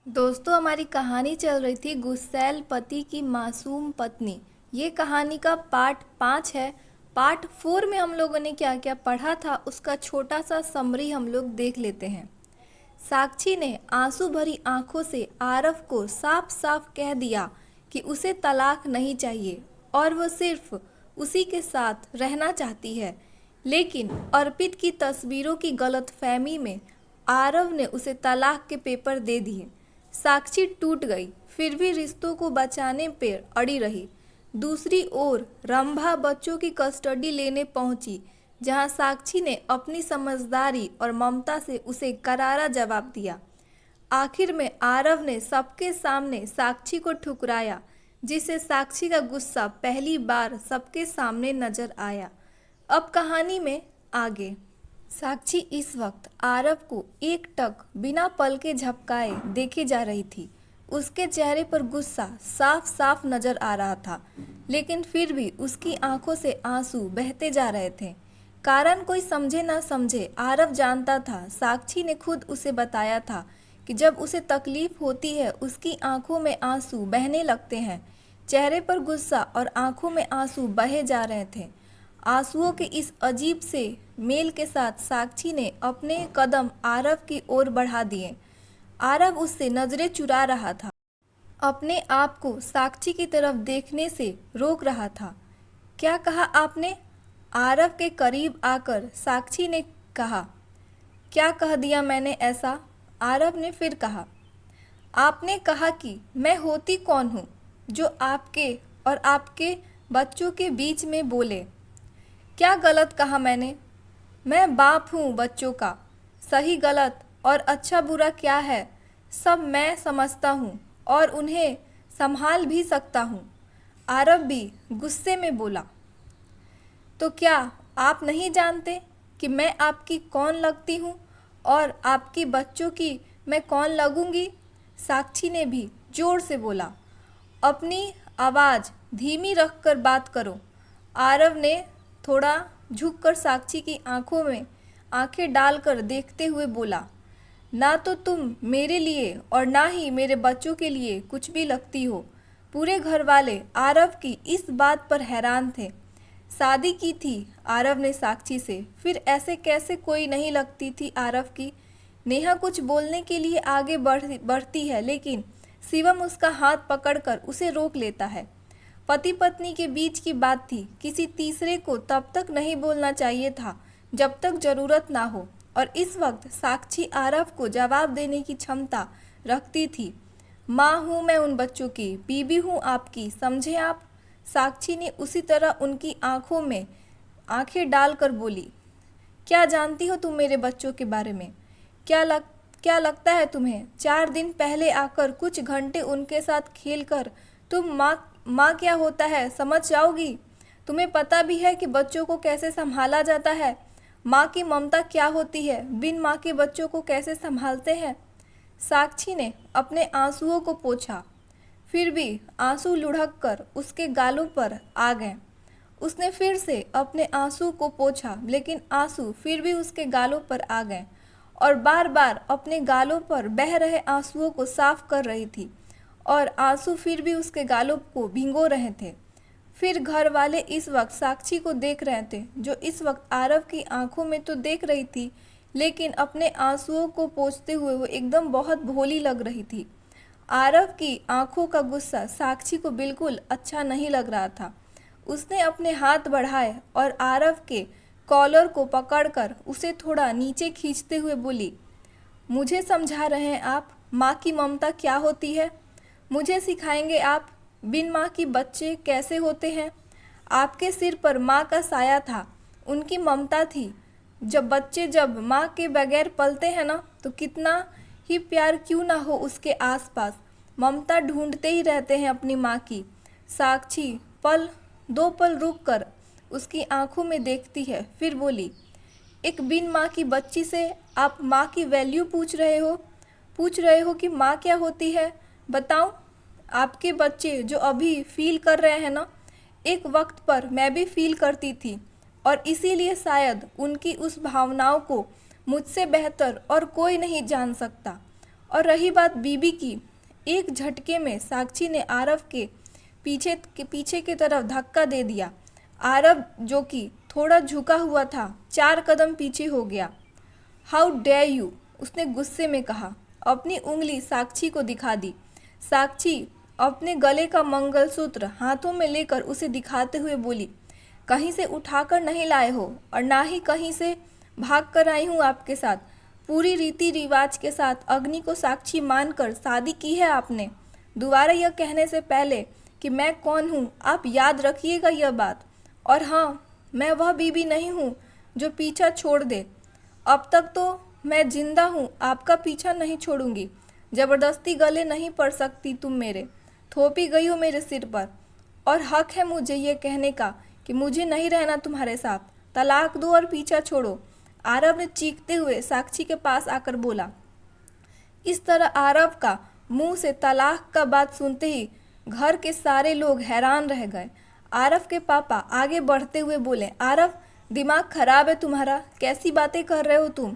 दोस्तों, हमारी कहानी चल रही थी गुस्सैल पति की मासूम पत्नी। ये कहानी का पार्ट 5 है। पार्ट 4 में हम लोगों ने क्या क्या पढ़ा था उसका छोटा सा समरी हम लोग देख लेते हैं। साक्षी ने आंसू भरी आंखों से आरव को साफ साफ कह दिया कि उसे तलाक नहीं चाहिए और वो सिर्फ उसी के साथ रहना चाहती है। लेकिन अर्पित की तस्वीरों की गलतफहमी में आरव ने उसे तलाक के पेपर दे दिए। साक्षी टूट गई, फिर भी रिश्तों को बचाने पर अड़ी रही। दूसरी ओर रंभा बच्चों की कस्टडी लेने पहुंची, जहां साक्षी ने अपनी समझदारी और ममता से उसे करारा जवाब दिया। आखिर में आरव ने सबके सामने साक्षी को ठुकराया, जिससे साक्षी का गुस्सा पहली बार सबके सामने नजर आया। अब कहानी में आगे। साक्षी इस वक्त आरव को एकटक बिना पल के झपकाए देखे जा रही थी। उसके चेहरे पर गुस्सा साफ साफ नजर आ रहा था, लेकिन फिर भी उसकी आंखों से आंसू बहते जा रहे थे। कारण कोई समझे ना समझे, आरव जानता था। साक्षी ने खुद उसे बताया था कि जब उसे तकलीफ होती है उसकी आंखों में आंसू बहने लगते हैं। चेहरे पर गुस्सा और आंखों में आंसू बहे जा रहे थे। आंसुओं के इस अजीब से मेल के साथ साक्षी ने अपने कदम आरव की ओर बढ़ा दिए। आरव उससे नजरें चुरा रहा था, अपने आप को साक्षी की तरफ देखने से रोक रहा था। क्या कहा आपने? आरव के करीब आकर साक्षी ने कहा। क्या कह दिया मैंने ऐसा? आरव ने फिर कहा। आपने कहा कि मैं होती कौन हूँ जो आपके और आपके बच्चों के बीच में बोले। क्या गलत कहा मैंने? मैं बाप हूँ बच्चों का। सही गलत और अच्छा बुरा क्या है सब मैं समझता हूँ और उन्हें संभाल भी सकता हूँ। आरव भी गुस्से में बोला। तो क्या आप नहीं जानते कि मैं आपकी कौन लगती हूँ और आपकी बच्चों की मैं कौन लगूंगी? साक्षी ने भी जोर से बोला। अपनी आवाज़ धीमी रखकर बात करो। आरव ने थोड़ा झुककर साक्षी की आंखों में आंखें डालकर देखते हुए बोला। ना तो तुम मेरे लिए और ना ही मेरे बच्चों के लिए कुछ भी लगती हो। पूरे घर वाले आरव की इस बात पर हैरान थे। शादी की थी आरव ने साक्षी से, फिर ऐसे कैसे कोई नहीं लगती थी आरव की? नेहा कुछ बोलने के लिए आगे बढ़ती है, लेकिन शिवम उसका हाथ पकड़कर उसे रोक लेता है। पति पत्नी के बीच की बात थी, किसी तीसरे को तब तक नहीं बोलना चाहिए था जब तक जरूरत ना हो। और इस वक्त साक्षी आरव को जवाब देने की क्षमता रखती थी। माँ हूँ मैं उन बच्चों की, बीबी हूँ आपकी, समझे आप? साक्षी ने उसी तरह उनकी आंखों में आंखें डालकर बोली। क्या जानती हो तुम मेरे बच्चों के बारे में? क्या लगता है तुम्हें? 4 दिन पहले आकर कुछ घंटे उनके साथ खेलकर तुम माँ क्या होता है समझ जाओगी? तुम्हें पता भी है कि बच्चों को कैसे संभाला जाता है? माँ की ममता क्या होती है? बिन माँ के बच्चों को कैसे संभालते हैं? साक्षी ने अपने आंसुओं को पोंछा, फिर भी आंसू लुढ़क कर उसके गालों पर आ गए। उसने फिर से अपने आंसू को पोंछा, लेकिन आंसू फिर भी उसके गालों पर आ गए और बार बार अपने गालों पर बह रहे आंसुओं को साफ कर रही थी और आंसू फिर भी उसके गालों को भिगो रहे थे। फिर घर वाले इस वक्त साक्षी को देख रहे थे, जो इस वक्त आरव की आंखों में तो देख रही थी, लेकिन अपने आंसुओं को पोंछते हुए वो एकदम बहुत भोली लग रही थी। आरव की आंखों का गुस्सा साक्षी को बिल्कुल अच्छा नहीं लग रहा था। उसने अपने हाथ बढ़ाए और आरव के कॉलर को पकड़कर उसे थोड़ा नीचे खींचते हुए बोली। मुझे समझा रहे हैं आप माँ की ममता क्या होती है? मुझे सिखाएंगे आप बिन माँ की बच्चे कैसे होते हैं? आपके सिर पर माँ का साया था, उनकी ममता थी। जब माँ के बगैर पलते हैं ना, तो कितना ही प्यार क्यों ना हो उसके आसपास, ममता ढूंढते ही रहते हैं अपनी माँ की। साक्षी दो पल रुक कर उसकी आंखों में देखती है, फिर बोली। एक बिन माँ की बच्ची से आप माँ की वैल्यू पूछ रहे हो कि माँ क्या होती है? बताऊं? आपके बच्चे जो अभी फील कर रहे हैं ना, एक वक्त पर मैं भी फील करती थी और इसीलिए शायद उनकी उस भावनाओं को मुझसे बेहतर और कोई नहीं जान सकता। और रही बात बीबी की, एक झटके में साक्षी ने आरव के पीछे की तरफ धक्का दे दिया। आरव, जो कि थोड़ा झुका हुआ था, 4 कदम पीछे हो गया। हाउ डेयर यू, उसने गुस्से में कहा। अपनी उंगली साक्षी को दिखा दी। साक्षी अपने गले का मंगलसूत्र हाथों में लेकर उसे दिखाते हुए बोली, कहीं से उठाकर नहीं लाए हो और ना ही कहीं से भाग कर आई हूँ आपके साथ। पूरी रीति रिवाज के साथ अग्नि को साक्षी मानकर शादी की है आपने। दोबारा यह कहने से पहले कि मैं कौन हूँ आप याद रखिएगा यह बात। और हाँ, मैं वह बीबी नहीं हूँ जो पीछा छोड़ दे। अब तक तो मैं जिंदा हूँ, आपका पीछा नहीं छोड़ूंगी। ज़बरदस्ती गले नहीं पड़ सकती तुम मेरे। थोपी गई हो मेरे सिर पर और हक है मुझे ये कहने का कि मुझे नहीं रहना तुम्हारे साथ। तलाक दो और पीछा छोड़ो। आरव ने चीखते हुए साक्षी के पास आकर बोला। इस तरह आरव का मुंह से तलाक का बात सुनते ही घर के सारे लोग हैरान रह गए। आरव के पापा आगे बढ़ते हुए बोले, आरव, दिमाग खराब है तुम्हारा, कैसी बातें कर रहे हो तुम?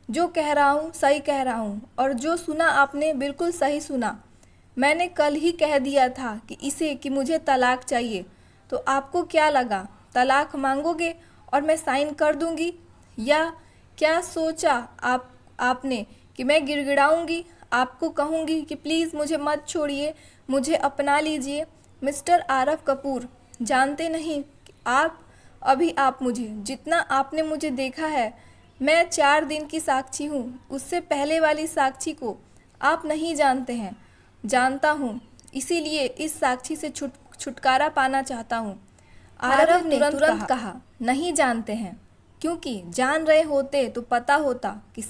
जो कह रहा हूँ सही कह रहा हूँ और जो सुना आपने बिल्कुल सही सुना। मैंने कल ही कह दिया था कि मुझे तलाक चाहिए। तो आपको क्या लगा तलाक मांगोगे और मैं साइन कर दूंगी? या क्या सोचा आपने कि मैं गिड़गिड़ाऊंगी, आपको कहूंगी कि प्लीज़ मुझे मत छोड़िए, मुझे अपना लीजिए? मिस्टर आरव कपूर, जानते नहीं कि आप मुझे जितना आपने मुझे देखा है, मैं 4 दिन की साक्षी हूँ। उससे पहले वाली साक्षी को आप नहीं जानते हैं। जानता हूँ, इसीलिए इस साक्षी से छुटकारा पाना चाहता हूँ। आरव ने तुरंत कहा, नहीं जानते हैं, क्योंकि जान रहे होते तो पता होता कि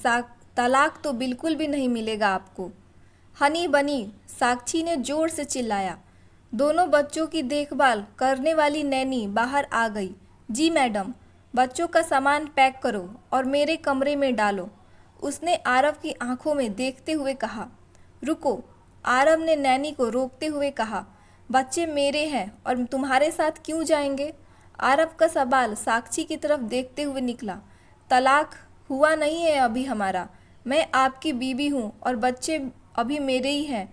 तलाक तो बिल्कुल भी नहीं मिलेगा आपको। हनी बनी, साक्षी ने जोर से चिल्लाया। दोनों बच्चों की देखभाल करने वाली नैनी बाहर आ गई। जी मैडम, बच्चों का सामान पैक करो और मेरे कमरे में डालो, उसने आरव की आंखों में देखते हुए कहा। रुको, आरव ने नैनी को रोकते हुए कहा, बच्चे मेरे हैं और तुम्हारे साथ क्यों जाएंगे? आरव का सवाल साक्षी की तरफ देखते हुए निकला। तलाक हुआ नहीं है अभी हमारा। मैं आपकी बीवी हूँ और बच्चे अभी मेरे ही हैं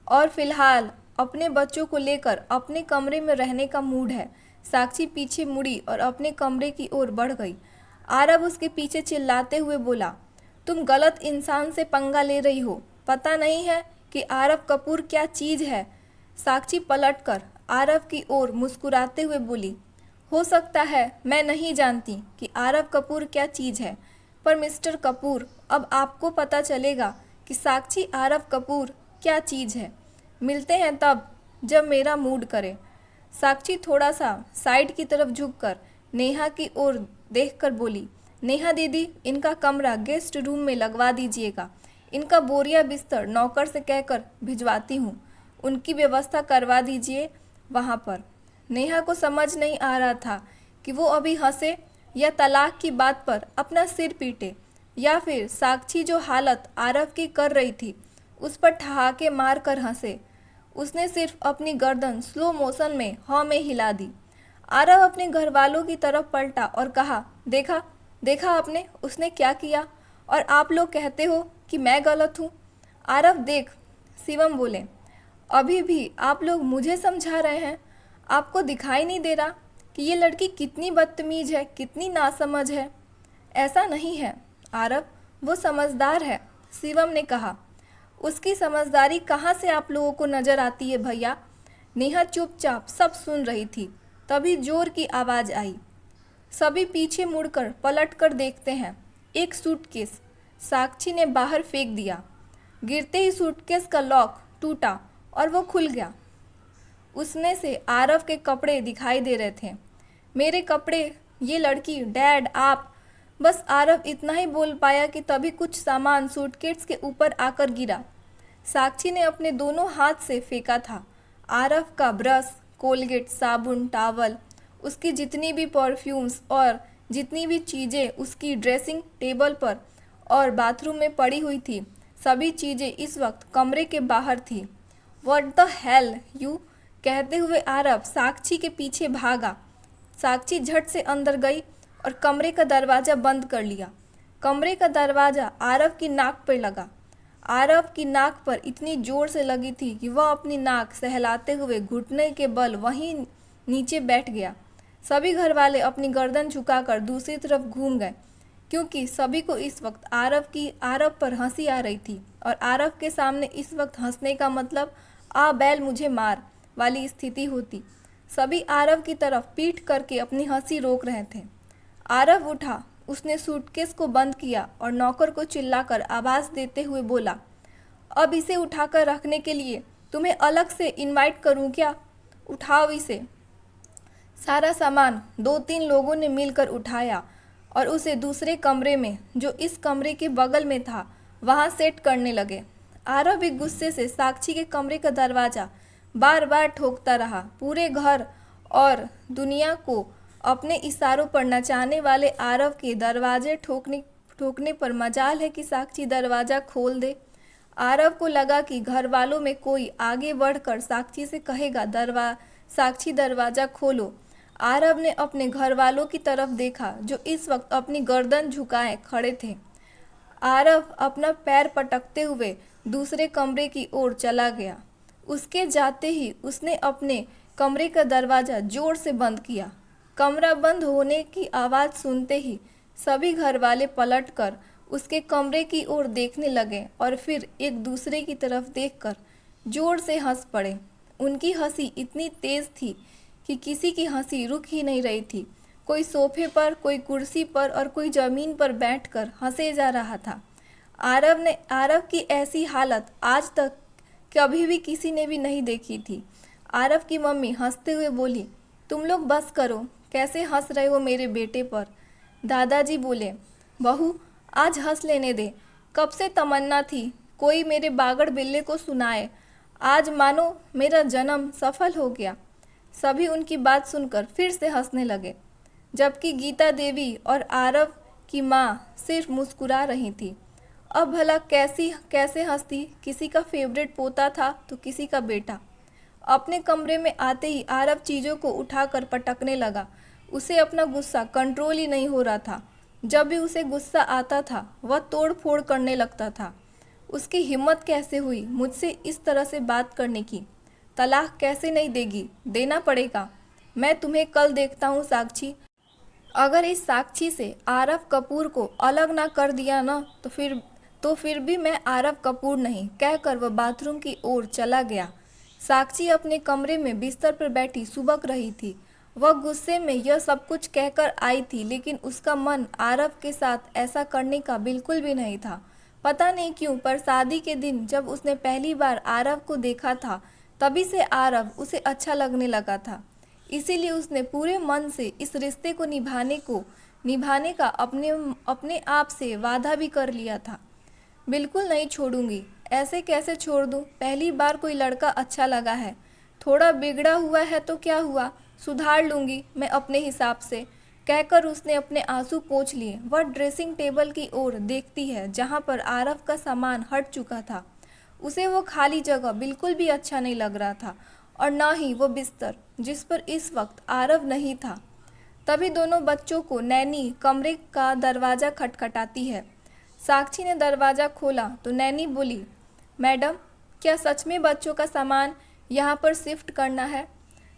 और फिलहाल अपने बच्चों को लेकर अपने कमरे में रहने का मूड है। साक्षी पीछे मुड़ी और अपने कमरे की ओर बढ़ गई। आरव उसके पीछे चिल्लाते हुए बोला, तुम गलत इंसान से पंगा ले रही हो। पता नहीं है कि आरव कपूर क्या चीज़ है? साक्षी पलटकर आरव की ओर मुस्कुराते हुए बोली, हो सकता है मैं नहीं जानती कि आरव कपूर क्या चीज़ है, पर मिस्टर कपूर, अब आपको पता चलेगा कि साक्षी आरव कपूर क्या चीज़ है। मिलते हैं तब जब मेरा मूड करे। साक्षी थोड़ा सा साइड की तरफ झुककर नेहा की ओर देखकर बोली, नेहा दीदी, इनका कमरा गेस्ट रूम में लगवा दीजिएगा। इनका बोरिया बिस्तर नौकर से कहकर भिजवाती हूँ, उनकी व्यवस्था करवा दीजिए वहाँ पर। नेहा को समझ नहीं आ रहा था कि वो अभी हंसे या तलाक की बात पर अपना सिर पीटे, या फिर साक्षी जो हालत आरव की कर रही थी उस पर ठहाके मार कर हंसे। उसने सिर्फ अपनी गर्दन स्लो मोशन में हाँ में हिला दी। आरव अपने घर वालों की तरफ पलटा और कहा, देखा देखा आपने उसने क्या किया, और आप लोग कहते हो कि मैं गलत हूँ। आरव देख, शिवम बोले, अभी भी आप लोग मुझे समझा रहे हैं? आपको दिखाई नहीं दे रहा कि ये लड़की कितनी बदतमीज है, कितनी नासमझ है? ऐसा नहीं है आरव, वो समझदार है, शिवम ने कहा। उसकी समझदारी कहाँ से आप लोगों को नज़र आती है भैया? नेहा चुपचाप सब सुन रही थी। तभी जोर की आवाज़ आई। सभी पीछे मुड़कर पलट कर देखते हैं। एक सूटकेस साक्षी ने बाहर फेंक दिया। गिरते ही सूटकेस का लॉक टूटा और वो खुल गया। उसमें से आरव के कपड़े दिखाई दे रहे थे। मेरे कपड़े, ये लड़की, डैड, आप। बस आरव इतना ही बोल पाया कि तभी कुछ सामान सूटकेस के ऊपर आकर गिरा। साक्षी ने अपने दोनों हाथ से फेंका था। आरव का ब्रश, कोलगेट, साबुन, टॉवल, उसकी जितनी भी परफ्यूम्स और जितनी भी चीज़ें उसकी ड्रेसिंग टेबल पर और बाथरूम में पड़ी हुई थी, सभी चीज़ें इस वक्त कमरे के बाहर थी। व्हाट द हेल यू, कहते हुए आरव साक्षी के पीछे भागा। साक्षी झट से अंदर गई और कमरे का दरवाज़ा बंद कर लिया। कमरे का दरवाज़ा आरव की नाक पर लगा। आरव की नाक पर इतनी जोर से लगी थी कि वह अपनी नाक सहलाते हुए घुटने के बल वहीं नीचे बैठ गया। सभी घर वाले अपनी गर्दन झुकाकर दूसरी तरफ घूम गए, क्योंकि सभी को इस वक्त आरव पर हंसी आ रही थी और आरव के सामने इस वक्त हंसने का मतलब आ बैल मुझे मार वाली स्थिति होती। सभी आरव की तरफ पीठ करके अपनी हंसी रोक रहे थे। आरव उठा, उसने सूटकेस को बंद किया और नौकर को चिल्लाकर आवाज़ देते हुए बोला, अब इसे उठाकर रखने के लिए तुम्हें अलग से इनवाइट करूं क्या? उठाओ इसे। सारा सामान 2-3 लोगों ने मिलकर उठाया और उसे दूसरे कमरे में, जो इस कमरे के बगल में था, वहां सेट करने लगे। आरव भी गुस्से से साक्षी के कमरे का दरवाज़ा बार बार ठोकता रहा। पूरे घर और दुनिया को अपने इशारों पर नचाने वाले आरव के दरवाजे ठोकने पर मजाल है कि साक्षी दरवाज़ा खोल दे। आरव को लगा कि घर वालों में कोई आगे बढ़कर साक्षी से कहेगा साक्षी दरवाज़ा खोलो। आरव ने अपने घर वालों की तरफ देखा, जो इस वक्त अपनी गर्दन झुकाए खड़े थे। आरव अपना पैर पटकते हुए दूसरे कमरे की ओर चला गया। उसके जाते ही उसने अपने कमरे का दरवाज़ा जोर से बंद किया। कमरा बंद होने की आवाज़ सुनते ही सभी घर वाले पलटकर उसके कमरे की ओर देखने लगे और फिर एक दूसरे की तरफ देखकर जोर से हंस पड़े। उनकी हंसी इतनी तेज़ थी कि किसी की हंसी रुक ही नहीं रही थी। कोई सोफे पर, कोई कुर्सी पर और कोई ज़मीन पर बैठकर हंसे जा रहा था। आरव की ऐसी हालत आज तक कभी भी किसी ने भी नहीं देखी थी। आरव की मम्मी हंसते हुए बोली, तुम लोग बस करो, कैसे हंस रहे हो मेरे बेटे पर। दादाजी बोले, बहू आज हंस लेने दे, कब से तमन्ना थी कोई मेरे बागड़ बिल्ले को सुनाए, आज मानो मेरा जन्म सफल हो गया। सभी उनकी बात सुनकर फिर से हंसने लगे, जबकि गीता देवी और आरव की माँ सिर्फ मुस्कुरा रही थी। अब भला कैसे हंसती, किसी का फेवरेट पोता था तो किसी का बेटा। अपने कमरे में आते ही आरव चीज़ों को उठाकर पटकने लगा। उसे अपना गुस्सा कंट्रोल ही नहीं हो रहा था। जब भी उसे गुस्सा आता था वह तोड़ फोड़ करने लगता था। उसकी हिम्मत कैसे हुई मुझसे इस तरह से बात करने की? तलाक कैसे नहीं देगी? देना पड़ेगा। मैं तुम्हें कल देखता हूँ साक्षी। अगर इस साक्षी से आरव कपूर को अलग ना कर दिया ना तो फिर भी मैं आरव कपूर नहीं, कहकर वह बाथरूम की ओर चला गया। साक्षी अपने कमरे में बिस्तर पर बैठी सुबक रही थी। वह गुस्से में यह सब कुछ कहकर आई थी, लेकिन उसका मन आरव के साथ ऐसा करने का बिल्कुल भी नहीं था। पता नहीं क्यों, पर शादी के दिन जब उसने पहली बार आरव को देखा था, तभी से आरव उसे अच्छा लगने लगा था। इसीलिए उसने पूरे मन से इस रिश्ते को निभाने का अपने आप से वादा भी कर लिया था। बिल्कुल नहीं छोड़ूंगी। ऐसे कैसे छोड़ दूं? पहली बार कोई लड़का अच्छा लगा है, थोड़ा बिगड़ा हुआ है तो क्या हुआ, सुधार लूंगी मैं अपने हिसाब से, कहकर उसने अपने आंसू पोंछ लिए। वह ड्रेसिंग टेबल की ओर देखती है, जहां पर आरव का सामान हट चुका था। उसे वो खाली जगह बिल्कुल भी अच्छा नहीं लग रहा था, और न ही वो बिस्तर जिस पर इस वक्त आरव नहीं था। तभी दोनों बच्चों को नैनी कमरे का दरवाज़ा खटखटाती है। साक्षी ने दरवाज़ा खोला तो नैनी बोली, मैडम क्या सच में बच्चों का सामान यहाँ पर शिफ्ट करना है?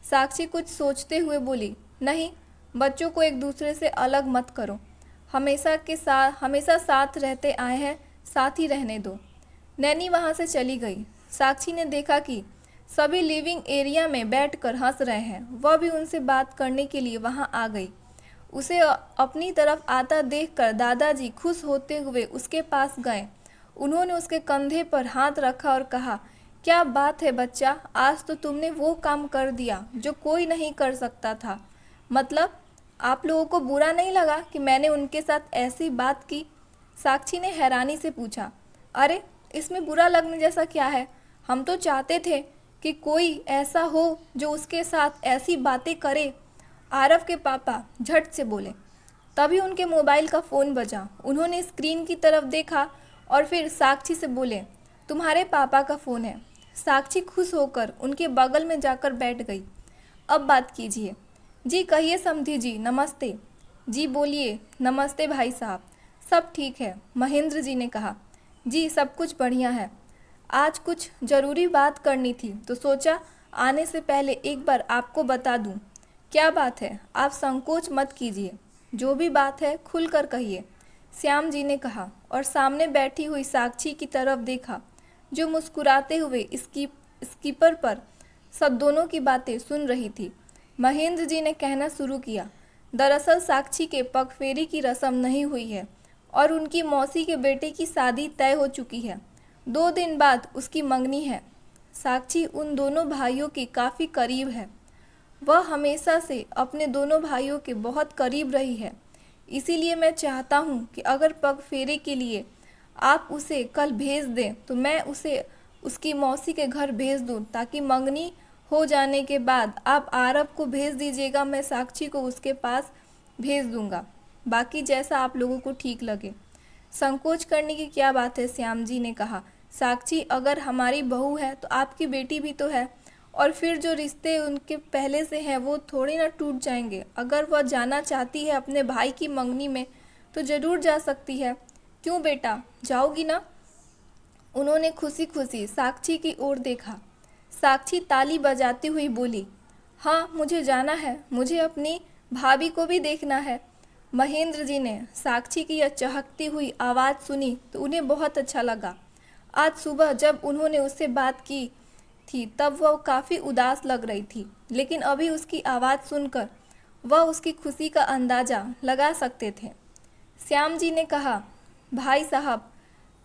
साक्षी कुछ सोचते हुए बोली, नहीं, बच्चों को एक दूसरे से अलग मत करो, हमेशा साथ रहते आए हैं, साथ ही रहने दो। नैनी वहाँ से चली गई। साक्षी ने देखा कि सभी लिविंग एरिया में बैठकर हंस रहे हैं। वह भी उनसे बात करने के लिए वहाँ आ गई। उसे अपनी तरफ आता देखकर दादाजी खुश होते हुए उसके पास गए। उन्होंने उसके कंधे पर हाथ रखा और कहा, क्या बात है बच्चा, आज तो तुमने वो काम कर दिया जो कोई नहीं कर सकता था। मतलब आप लोगों को बुरा नहीं लगा कि मैंने उनके साथ ऐसी बात की? साक्षी ने हैरानी से पूछा। अरे इसमें बुरा लगने जैसा क्या है? हम तो चाहते थे कि कोई ऐसा हो जो उसके साथ ऐसी बातें करे। आरव के पापा झट से बोले। तभी उनके मोबाइल का फ़ोन बजा। उन्होंने स्क्रीन की तरफ देखा और फिर साक्षी से बोले, तुम्हारे पापा का फ़ोन है। साक्षी खुश होकर उनके बगल में जाकर बैठ गई। अब बात कीजिए। जी कहिए समधी जी, नमस्ते। जी बोलिए। नमस्ते भाई साहब, सब ठीक है, महेंद्र जी ने कहा। जी सब कुछ बढ़िया है। आज कुछ ज़रूरी बात करनी थी तो सोचा आने से पहले एक बार आपको बता दूं। क्या बात है? आप संकोच मत कीजिए। जो भी बात है खुलकर कहिए। श्याम जी ने कहा और सामने बैठी हुई साक्षी की तरफ देखा जो मुस्कुराते हुए स्कीपर पर सब दोनों की बातें सुन रही थी। महेंद्र जी ने कहना शुरू किया, दरअसल साक्षी के पगफेरी की रस्म नहीं हुई है और उनकी मौसी के बेटे की शादी तय हो चुकी है। 2 दिन बाद उसकी मंगनी है। साक्षी उन दोनों भाइयों के काफ़ी करीब है। वह हमेशा से अपने दोनों भाइयों के बहुत करीब रही है। इसीलिए मैं चाहता हूँ कि अगर पगफेरे के लिए आप उसे कल भेज दें तो मैं उसे उसकी मौसी के घर भेज दूँ, ताकि मंगनी हो जाने के बाद आप आरव को भेज दीजिएगा, मैं साक्षी को उसके पास भेज दूंगा। बाकी जैसा आप लोगों को ठीक लगे। संकोच करने की क्या बात है, श्याम जी ने कहा। साक्षी अगर हमारी बहू है तो आपकी बेटी भी तो है, और फिर जो रिश्ते उनके पहले से हैं वो थोड़ी ना टूट जाएंगे। अगर वह जाना चाहती है अपने भाई की मंगनी में तो ज़रूर जा सकती है। क्यों बेटा, जाओगी ना? उन्होंने खुशी खुशी साक्षी की ओर देखा। साक्षी ताली बजाती हुई बोली, हाँ मुझे जाना है, मुझे अपनी भाभी को भी देखना है। महेंद्र जी ने साक्षी की यह चहकती हुई आवाज़ सुनी तो उन्हें बहुत अच्छा लगा। आज सुबह जब उन्होंने उससे बात की थी तब वह काफ़ी उदास लग रही थी, लेकिन अभी उसकी आवाज़ सुनकर वह उसकी खुशी का अंदाज़ा लगा सकते थे। श्याम जी ने कहा, भाई साहब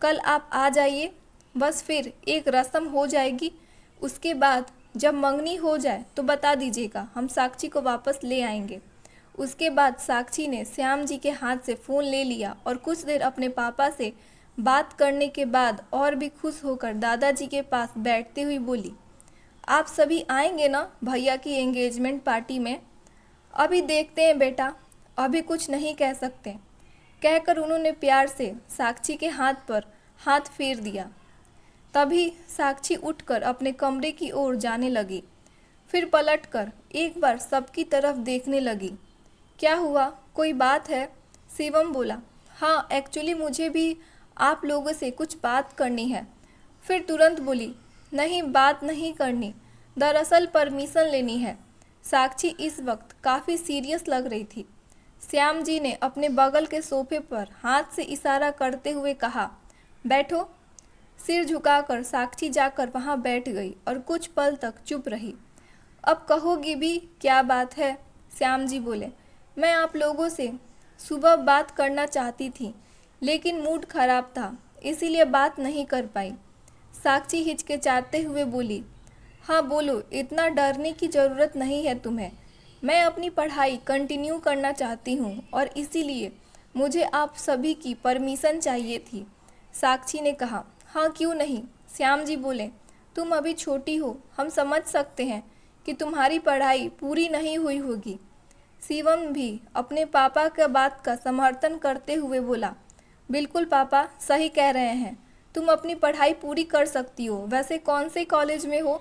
कल आप आ जाइए, बस फिर एक रस्म हो जाएगी। उसके बाद जब मंगनी हो जाए तो बता दीजिएगा, हम साक्षी को वापस ले आएंगे। उसके बाद साक्षी ने श्याम जी के हाथ से फ़ोन ले लिया और कुछ देर अपने पापा से बात करने के बाद और भी खुश होकर दादाजी के पास बैठते हुए बोली, आप सभी आएंगे ना भैया की एंगेजमेंट पार्टी में? अभी देखते हैं बेटा, अभी कुछ नहीं कह सकते, कहकर उन्होंने प्यार से साक्षी के हाथ पर हाथ फेर दिया। तभी साक्षी उठकर अपने कमरे की ओर जाने लगी। फिर पलटकर एक बार सबकी तरफ देखने लगी। क्या हुआ, कोई बात है? शिवम बोला, हाँ एक्चुअली मुझे भी आप लोगों से कुछ बात करनी है। फिर तुरंत बोली, नहीं बात नहीं करनी, दरअसल परमिशन लेनी है। साक्षी इस वक्त काफ़ी सीरियस लग रही थी। श्याम जी ने अपने बगल के सोफे पर हाथ से इशारा करते हुए कहा, बैठो। सिर झुकाकर साक्षी जाकर वहां बैठ गई और कुछ पल तक चुप रही। अब कहोगी भी क्या बात है? श्याम जी बोले, मैं आप लोगों से सुबह बात करना चाहती थी लेकिन मूड खराब था, इसीलिए बात नहीं कर पाई। साक्षी हिचकिचाते हुए बोली, हाँ बोलो, इतना डरने की ज़रूरत नहीं है तुम्हें। मैं अपनी पढ़ाई कंटिन्यू करना चाहती हूँ और इसीलिए मुझे आप सभी की परमिशन चाहिए थी। साक्षी ने कहा, हाँ क्यों नहीं। श्याम जी बोले, तुम अभी छोटी हो, हम समझ सकते हैं कि तुम्हारी पढ़ाई पूरी नहीं हुई होगी। शिवम भी अपने पापा के बात का समर्थन करते हुए बोला, बिल्कुल पापा सही कह रहे हैं, तुम अपनी पढ़ाई पूरी कर सकती हो। वैसे कौन से कॉलेज में हो?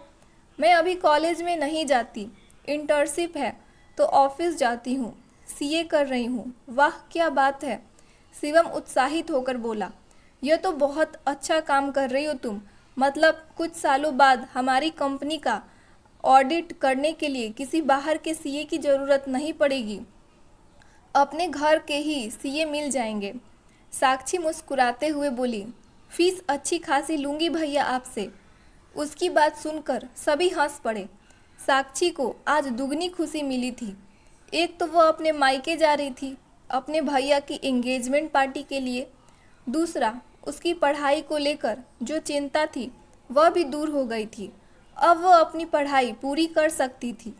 मैं अभी कॉलेज में नहीं जाती, इंटर्नशिप है तो ऑफिस जाती हूँ, सीए कर रही हूँ। वाह क्या बात है, शिवम उत्साहित होकर बोला, यह तो बहुत अच्छा काम कर रही हो तुम। मतलब कुछ सालों बाद हमारी कंपनी का ऑडिट करने के लिए किसी बाहर के सीए की ज़रूरत नहीं पड़ेगी, अपने घर के ही सीए मिल जाएंगे। साक्षी मुस्कुराते हुए बोली, फीस अच्छी खासी लूँगी भैया आपसे। उसकी बात सुनकर सभी हंस पड़े। साक्षी को आज दुगनी खुशी मिली थी। एक तो वह अपने मायके जा रही थी अपने भैया की एंगेजमेंट पार्टी के लिए, दूसरा उसकी पढ़ाई को लेकर जो चिंता थी वह भी दूर हो गई थी। अब वह अपनी पढ़ाई पूरी कर सकती थी।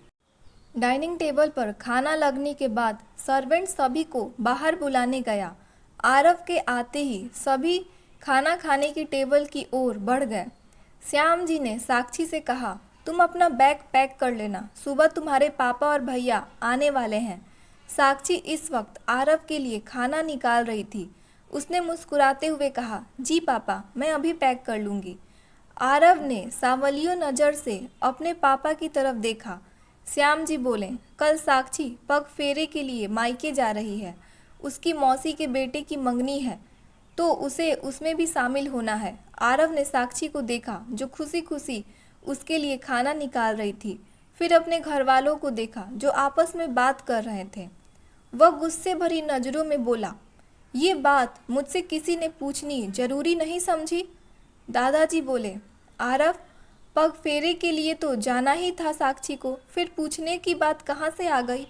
डाइनिंग टेबल पर खाना लगने के बाद सर्वेंट सभी को बाहर बुलाने गया। आरव के आते ही सभी खाना खाने की टेबल की ओर बढ़ गए। श्याम जी ने साक्षी से कहा, तुम अपना बैग पैक कर लेना, सुबह तुम्हारे पापा और भैया आने वाले हैं। साक्षी इस वक्त आरव के लिए खाना निकाल रही थी। उसने मुस्कुराते हुए कहा, जी पापा मैं अभी पैक कर लूँगी। आरव ने सावलियो नज़र से अपने पापा की तरफ देखा। श्याम जी बोले, कल साक्षी पग फेरे के लिए मायके जा रही है, उसकी मौसी के बेटे की मंगनी है। तो उसे उसमें भी शामिल होना है। आरव ने साक्षी को देखा जो खुशी खुशी उसके लिए खाना निकाल रही थी। फिर अपने घर वालों को देखा जो आपस में बात कर रहे थे। वह गुस्से भरी नज़रों में बोला, ये बात मुझसे किसी ने पूछनी जरूरी नहीं समझी? दादाजी बोले, आरव, पग फेरे के लिए तो जाना ही था साक्षी को, फिर पूछने की बात कहाँ से आ गई?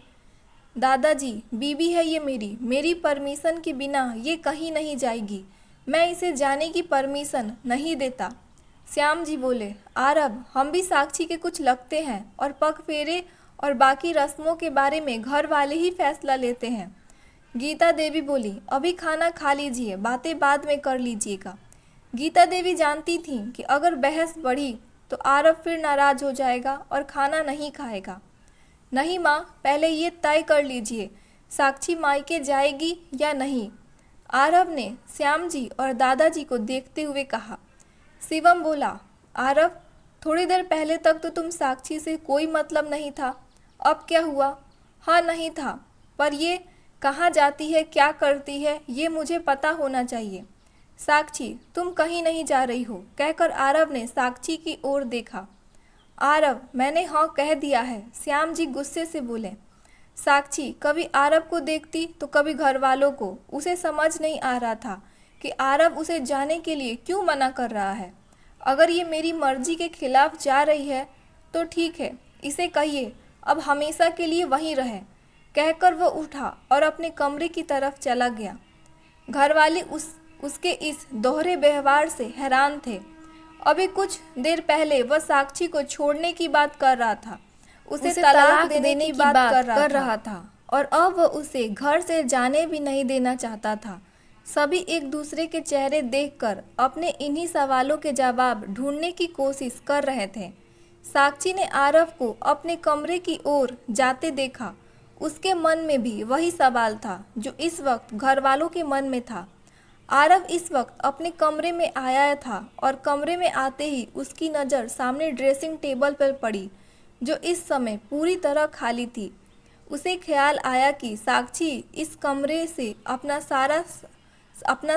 दादाजी, बीबी है ये मेरी परमिशन के बिना ये कहीं नहीं जाएगी। मैं इसे जाने की परमिशन नहीं देता। श्याम जी बोले, आरव, हम भी साक्षी के कुछ लगते हैं और पग फेरे और बाकी रस्मों के बारे में घर वाले ही फैसला लेते हैं। गीता देवी बोली, अभी खाना खा लीजिए, बातें बाद में कर लीजिएगा। गीता देवी जानती थीं कि अगर बहस बढ़ी तो आरव फिर नाराज हो जाएगा और खाना नहीं खाएगा। नहीं माँ, पहले ये तय कर लीजिए, साक्षी मायके जाएगी या नहीं? आरव ने श्याम जी और दादाजी को देखते हुए कहा। शिवम बोला, आरव, थोड़ी देर पहले तक तो तुम साक्षी से कोई मतलब नहीं था, अब क्या हुआ? हाँ, नहीं था, पर ये कहाँ जाती है, क्या करती है, ये मुझे पता होना चाहिए। साक्षी, तुम कहीं नहीं जा रही हो, कहकर आरव ने साक्षी की ओर देखा। आरव, मैंने हाँ कह दिया है, श्याम जी गुस्से से बोले। साक्षी कभी आरव को देखती तो कभी घर वालों को। उसे समझ नहीं आ रहा था कि आरव उसे जाने के लिए क्यों मना कर रहा है। अगर ये मेरी मर्जी के खिलाफ जा रही है तो ठीक है, इसे कहिए अब हमेशा के लिए वहीं रहे, कहकर वह उठा और अपने कमरे की तरफ चला गया। घरवाले उसके इस दोहरे व्यवहार से हैरान थे। अभी कुछ देर पहले वह साक्षी को छोड़ने की बात कर रहा था, उसे तलाक देने की बात कर रहा था और अब वह उसे घर से जाने भी नहीं देना चाहता था। सभी एक दूसरे के चेहरे देखकर अपने इन्हीं सवालों के जवाब ढूंढने की कोशिश कर रहे थे। साक्षी ने आरव को अपने कमरे की ओर जाते देखा। उसके मन में भी वही सवाल था जो इस वक्त घर वालों के मन में था। आरव इस वक्त अपने कमरे में आया था और कमरे में आते ही उसकी नज़र सामने ड्रेसिंग टेबल पर पड़ी जो इस समय पूरी तरह खाली थी। उसे ख्याल आया कि साक्षी इस कमरे से अपना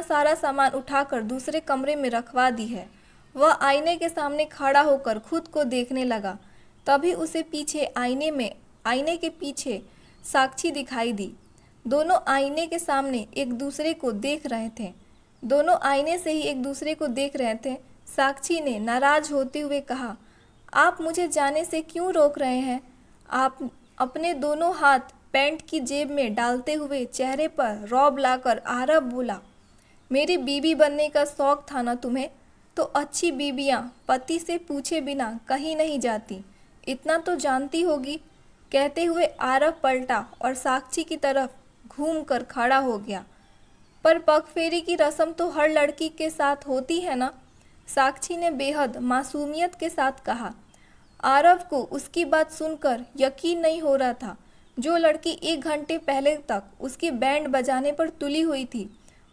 सारा सामान उठाकर दूसरे कमरे में रखवा दी है। वह आईने के सामने खड़ा होकर खुद को देखने लगा। तभी उसे पीछे आईने के पीछे साक्षी दिखाई दी। दोनों आईने के सामने एक दूसरे को देख रहे थे। दोनों आईने से ही एक दूसरे को देख रहे थे। साक्षी ने नाराज होते हुए कहा, आप मुझे जाने से क्यों रोक रहे हैं? आप अपने दोनों हाथ पैंट की जेब में डालते हुए चेहरे पर रौब लाकर आरव बोला, मेरी बीवी बनने का शौक था ना तुम्हें? तो अच्छी बीबियां पति से पूछे बिना कहीं नहीं जाती, इतना तो जानती होगी। कहते हुए आरव पलटा और साक्षी की तरफ घूम कर खड़ा हो गया। पर पगफेरी की रस्म तो हर लड़की के साथ होती है ना? साक्षी ने बेहद मासूमियत के साथ कहा। आरव को उसकी बात सुनकर यकीन नहीं हो रहा था। जो लड़की 1 घंटे पहले तक उसकी बैंड बजाने पर तुली हुई थी,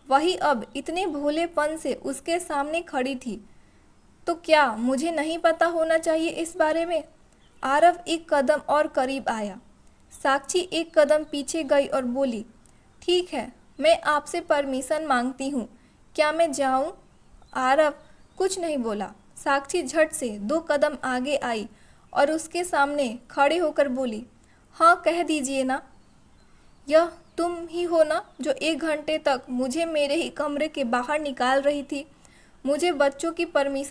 वही अब इतने भोलेपन से उसके सामने खड़ी थी। तो क्या मुझे नहीं पता होना चाहिए इस बारे में? आरव एक कदम और करीब आया। साक्षी एक कदम पीछे गई और बोली, ठीक है, मैं आपसे परमिशन मांगती हूँ, क्या मैं जाऊँ? आरव कुछ नहीं बोला। साक्षी झट से 2 कदम आगे आई और उसके सामने खड़े होकर बोली, हाँ कह दीजिए ना। यह तुम ही हो ना जो 1 घंटे तक मुझे मेरे ही कमरे के बाहर निकाल रही थी, मुझे बच्चों की परवरिश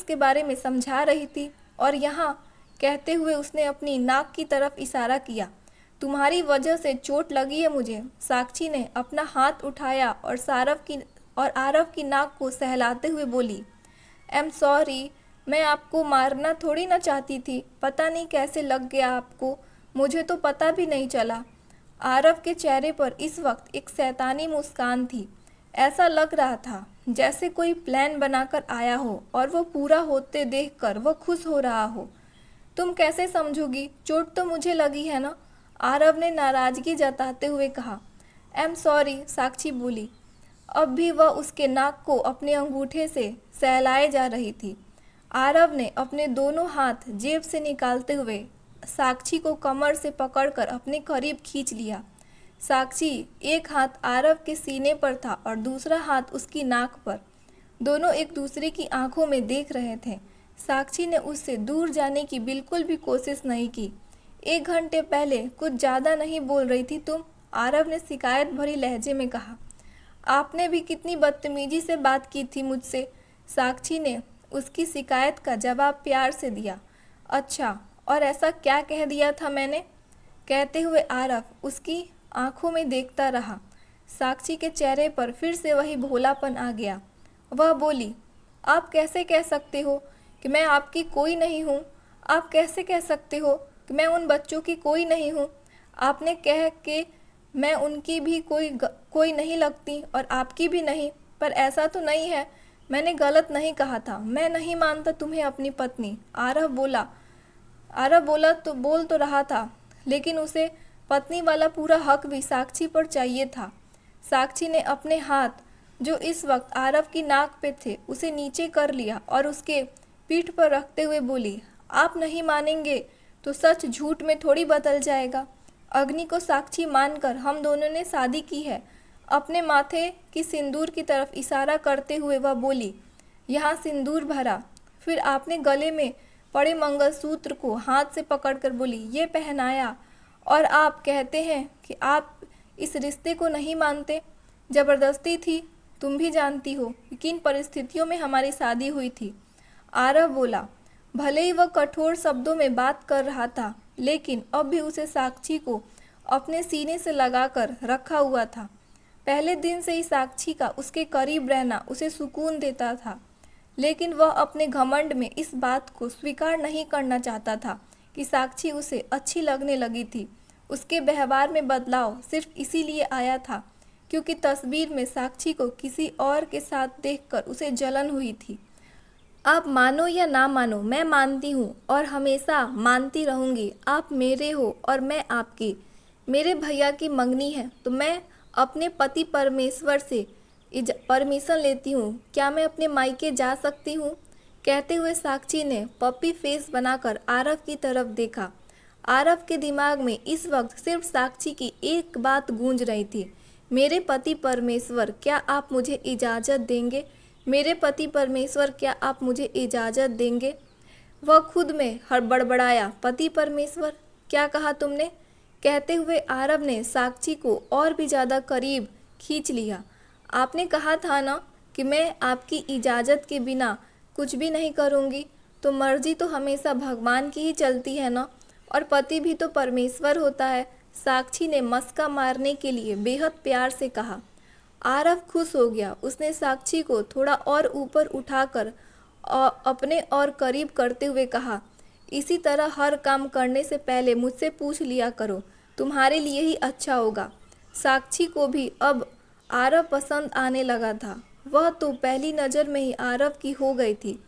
के बारे में समझा रही थी, और यहाँ कहते हुए उसने अपनी नाक की तरफ इशारा किया, तुम्हारी वजह से चोट लगी है मुझे। साक्षी ने अपना हाथ उठाया और आरव की नाक को सहलाते हुए बोली, आई एम सॉरी, मैं आपको मारना थोड़ी ना चाहती थी, पता नहीं कैसे लग गया आपको, मुझे तो पता भी नहीं चला। आरव के चेहरे पर इस वक्त एक शैतानी मुस्कान थी। ऐसा लग रहा था जैसे कोई प्लान बनाकर आया हो और वो पूरा होते देखकर वो खुश हो रहा हो। तुम कैसे समझोगी, चोट तो मुझे लगी है ना? आरव ने नाराजगी जताते हुए कहा। आई एम सॉरी, साक्षी बोली। अब भी वह उसके नाक को अपने अंगूठे से सहलाए जा रही थी। आरव ने अपने दोनों हाथ जेब से निकालते हुए साक्षी को कमर से पकड़कर अपने करीब खींच लिया। साक्षी एक हाथ आरव के सीने पर था और दूसरा हाथ उसकी नाक पर। दोनों एक दूसरे की आंखों में देख रहे थे। साक्षी ने उससे दूर जाने की बिल्कुल भी कोशिश नहीं की। 1 घंटे पहले कुछ ज़्यादा नहीं बोल रही थी तुम? आरव ने शिकायत भरी लहजे में कहा। आपने भी कितनी बदतमीजी से बात की थी मुझसे। साक्षी ने उसकी शिकायत का जवाब प्यार से दिया। अच्छा, और ऐसा क्या कह दिया था मैंने? कहते हुए आरव उसकी आंखों में देखता रहा। साक्षी के चेहरे पर फिर से वही भोलापन आ गया। वह बोली, आप कैसे कह सकते हो कि मैं आपकी कोई नहीं हूँ? आप कैसे कह सकते हो कि मैं उन बच्चों की कोई नहीं हूँ? आपने कह के मैं उनकी भी कोई नहीं लगती और आपकी भी नहीं, पर ऐसा तो नहीं है। मैंने गलत नहीं कहा था। मैं नहीं मानता तुम्हें अपनी पत्नी। आरव बोला तो बोल तो रहा था, लेकिन उसे पत्नी वाला पूरा हक भी साक्षी पर चाहिए था। साक्षी ने अपने हाथ जो इस वक्त आरव की नाक पे थे उसे नीचे कर लिया और उसके पीठ पर रखते हुए बोली, आप नहीं मानेंगे तो सच झूठ में थोड़ी बदल जाएगा। अग्नि को साक्षी मानकर हम दोनों ने शादी की है। अपने माथे की सिंदूर की तरफ इशारा करते हुए वह बोली, यहाँ सिंदूर भरा। फिर आपने गले में पड़े मंगलसूत्र को हाथ से पकड़कर बोली, ये पहनाया। और आप कहते हैं कि आप इस रिश्ते को नहीं मानते। ज़बरदस्ती थी, तुम भी जानती हो कि किन परिस्थितियों में हमारी शादी हुई थी। आरव बोला। भले ही वह कठोर शब्दों में बात कर रहा था, लेकिन अब भी उसे साक्षी को अपने सीने से लगाकर रखा हुआ था। पहले दिन से ही साक्षी का उसके करीब रहना उसे सुकून देता था, लेकिन वह अपने घमंड में इस बात को स्वीकार नहीं करना चाहता था कि साक्षी उसे अच्छी लगने लगी थी। उसके व्यवहार में बदलाव सिर्फ इसीलिए आया था क्योंकि तस्वीर में साक्षी को किसी और के साथ देखकर उसे जलन हुई थी। आप मानो या ना मानो, मैं मानती हूँ और हमेशा मानती रहूँगी। आप मेरे हो और मैं आपकी। मेरे भैया की मंगनी है तो मैं अपने पति परमेश्वर से परमिशन लेती हूँ। क्या मैं अपने मायके जा सकती हूँ? कहते हुए साक्षी ने पप्पी फेस बनाकर आरव की तरफ देखा। आरव के दिमाग में इस वक्त सिर्फ साक्षी की एक बात गूंज रही थी, मेरे पति परमेश्वर, क्या आप मुझे इजाज़त देंगे? मेरे पति परमेश्वर, क्या आप मुझे इजाज़त देंगे? वह खुद में हड़बड़ाया। पति परमेश्वर, क्या कहा तुमने? कहते हुए आरव ने साक्षी को और भी ज़्यादा करीब खींच लिया। आपने कहा था ना कि मैं आपकी इजाज़त के बिना कुछ भी नहीं करूँगी। तो मर्जी तो हमेशा भगवान की ही चलती है ना, और पति भी तो परमेश्वर होता है। साक्षी ने मस्का मारने के लिए बेहद प्यार से कहा। आरव खुश हो गया। उसने साक्षी को थोड़ा और ऊपर उठाकर अपने और करीब करते हुए कहा, इसी तरह हर काम करने से पहले मुझसे पूछ लिया करो, तुम्हारे लिए ही अच्छा होगा। साक्षी को भी अब आरव पसंद आने लगा था। वह तो पहली नज़र में ही आरव की हो गई थी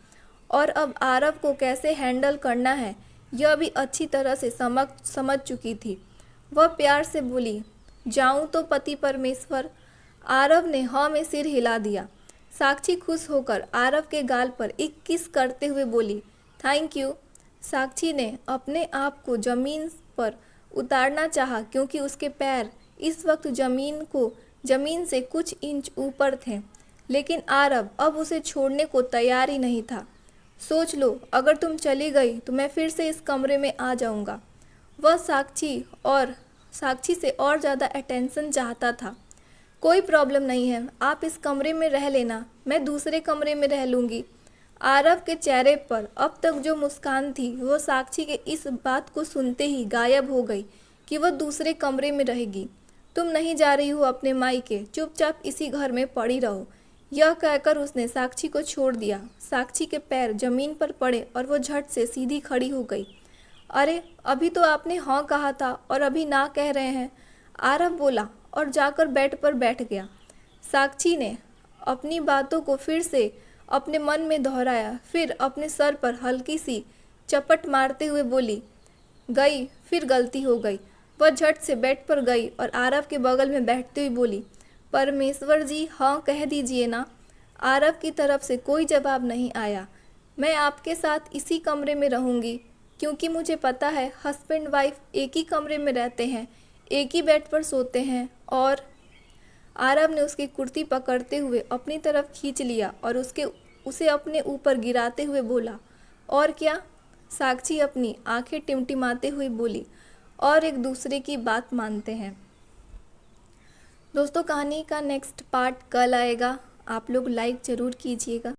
और अब आरव को कैसे हैंडल करना है यह भी अच्छी तरह से समझ चुकी थी। वह प्यार से बोली, जाऊं तो पति परमेश्वर? आरव ने हाँ में सिर हिला दिया। साक्षी खुश होकर आरव के गाल पर एक किस करते हुए बोली, थैंक यू। साक्षी ने अपने आप को ज़मीन पर उतारना चाहा क्योंकि उसके पैर इस वक्त ज़मीन से कुछ इंच ऊपर थे, लेकिन आरव अब उसे छोड़ने को तैयार ही नहीं था। सोच लो, अगर तुम चली गई तो मैं फिर से इस कमरे में आ जाऊंगा। वह साक्षी से और ज़्यादा अटेंशन चाहता था। कोई प्रॉब्लम नहीं है, आप इस कमरे में रह लेना, मैं दूसरे कमरे में रह लूँगी। आरव के चेहरे पर अब तक जो मुस्कान थी वो साक्षी के इस बात को सुनते ही गायब हो गई कि वह दूसरे कमरे में रहेगी। तुम नहीं जा रही हो अपने मायके, चुपचाप इसी घर में पड़ी रहो। यह कहकर उसने साक्षी को छोड़ दिया। साक्षी के पैर जमीन पर पड़े और वो झट से सीधी खड़ी हो गई। अरे, अभी तो आपने हाँ कहा था और अभी ना कह रहे हैं, आरव बोला और जाकर बेड पर बैठ गया। साक्षी ने अपनी बातों को फिर से अपने मन में दोहराया, फिर अपने सर पर हल्की सी चपट मारते हुए बोली, गई, फिर गलती हो गई। वह झट से बेड पर गई और आरव के बगल में बैठते हुए बोली, परमेश्वर जी, हाँ कह दीजिए ना। आरव की तरफ से कोई जवाब नहीं आया। मैं आपके साथ इसी कमरे में रहूँगी क्योंकि मुझे पता है हस्बैंड वाइफ एक ही कमरे में रहते हैं, एक ही बेड पर सोते हैं और आरव ने उसकी कुर्ती पकड़ते हुए अपनी तरफ खींच लिया और उसे अपने ऊपर गिराते हुए बोला, और क्या? साक्षी अपनी आंखें टिमटिमाते हुए बोली, और एक दूसरे की बात मानते हैं। दोस्तों, कहानी का नेक्स्ट पार्ट कल आएगा। आप लोग लाइक ज़रूर कीजिएगा।